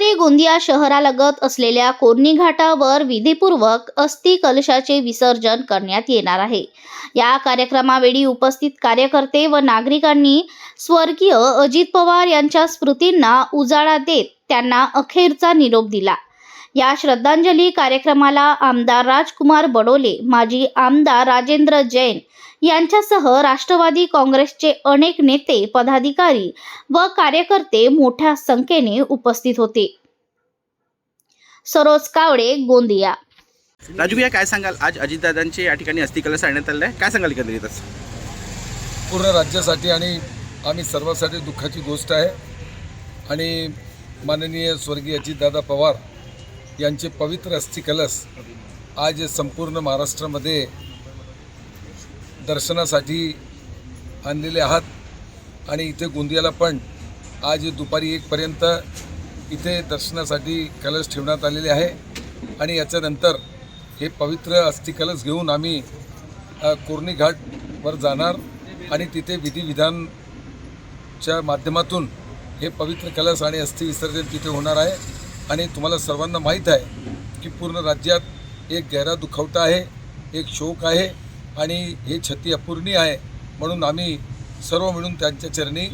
रविवारी गोंदिया शहरालगत असलेल्या कोरणी घाटावर विधीपूर्वक अस्थि कलशाचे विसर्जन करण्यात येणार आहे। या कार्यक्रमावेळी उपस्थित कार्यकर्ते व नागरिकांनी स्वर्गीय अजित पवार यांच्या स्मृतींना उजाळा देत त्यांना अखेरचा निरोप दिला। या श्रद्धांजली कार्यक्रमाला आमदार राजकुमार बडोले, माजी आमदार राजेंद्र जैन यांच्यासह राष्ट्रवादी काँग्रेसचे अनेक नेते, पदाधिकारी व कार्यकर्ते मोठ्या संख्येने उपस्थित होते। सरोज कावडे, गोंदिया। राजू भैया, काय सांगाल? आज अजितदादांचे या ठिकाणी अस्थिकलश आणण्यात आलेला आहे, काय सांगाल एकंदरीतच? पूर्ण राज्यासाठी आणि आम्ही सर्वांसाठी दुःखाची गोष्ट आहे आणि माननीय स्वर्गीय अजितदादा पवार यांचे पवित्र अस्थिकलश आज संपूर्ण महाराष्ट्रामध्ये दर्शनासाठी आणलेले आहात आणि इथे गोंदियाला पण आज दुपारी 1 पर्यंत इथे दर्शनासाठी कलश ठेवण्यात आलेले आहे आणि याच्यानंतर हे पवित्र अस्थिकलश घेऊन आम्ही कोरणी घाटवर जाणार आणि तिथे विधिविधानच्या माध्यमातून हे पवित्र कलश आणि अस्थि विसर्जन तिथे होणार आहे। आणि तुम्हाला सर्वांना माहीत आहे की पूर्ण राज्यात एक गहरा दुखवटा आहे, एक शोक आहे आणि हे छती अपूर्णी आहे, म्हणून आम्ही सर्व मिळून त्यांच्या चरणी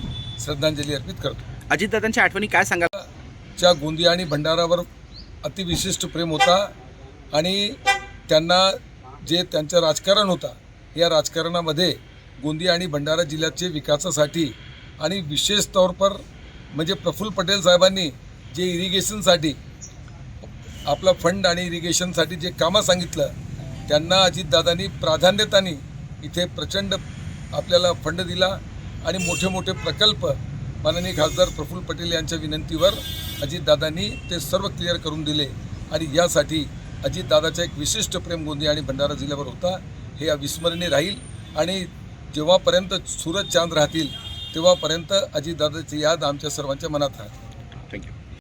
श्रद्धांजली अर्पित करतो। अजितदादांच्या आठवणी काय सांगाल? च्या गोंदिया आणि भंडारावर अतिविशिष्ट प्रेम होता आणि त्यांना जे त्यांचं राजकारण होता, या राजकारणामध्ये गोंदिया आणि भंडारा जिल्ह्याचे विकासासाठी आणि विशेष तौर पर म्हणजे प्रफुल्ल पटेल साहेबांनी जे इरिगेशनसाठी आपला फंड आणि इरिगेशनसाठी जे कामं सांगितलं, त्यांना अजितदादांनी प्राधान्यताने इथे प्रचंड आपल्याला फंड दिला आणि मोठे मोठे प्रकल्प माननीय खासदार प्रफुल्ल पटेल यांच्या विनंतीवर अजितदादांनी ते सर्व क्लिअर करून दिले आणि यासाठी अजितदादाचं एक विशिष्ट प्रेम गोंदिया आणि भंडारा जिल्ह्यावर होता, हे अविस्मरणीय राहील आणि जेव्हापर्यंत सूरज चांद राहतील तेव्हापर्यंत अजितदादाची याद आमच्या सर्वांच्या मनात राहते।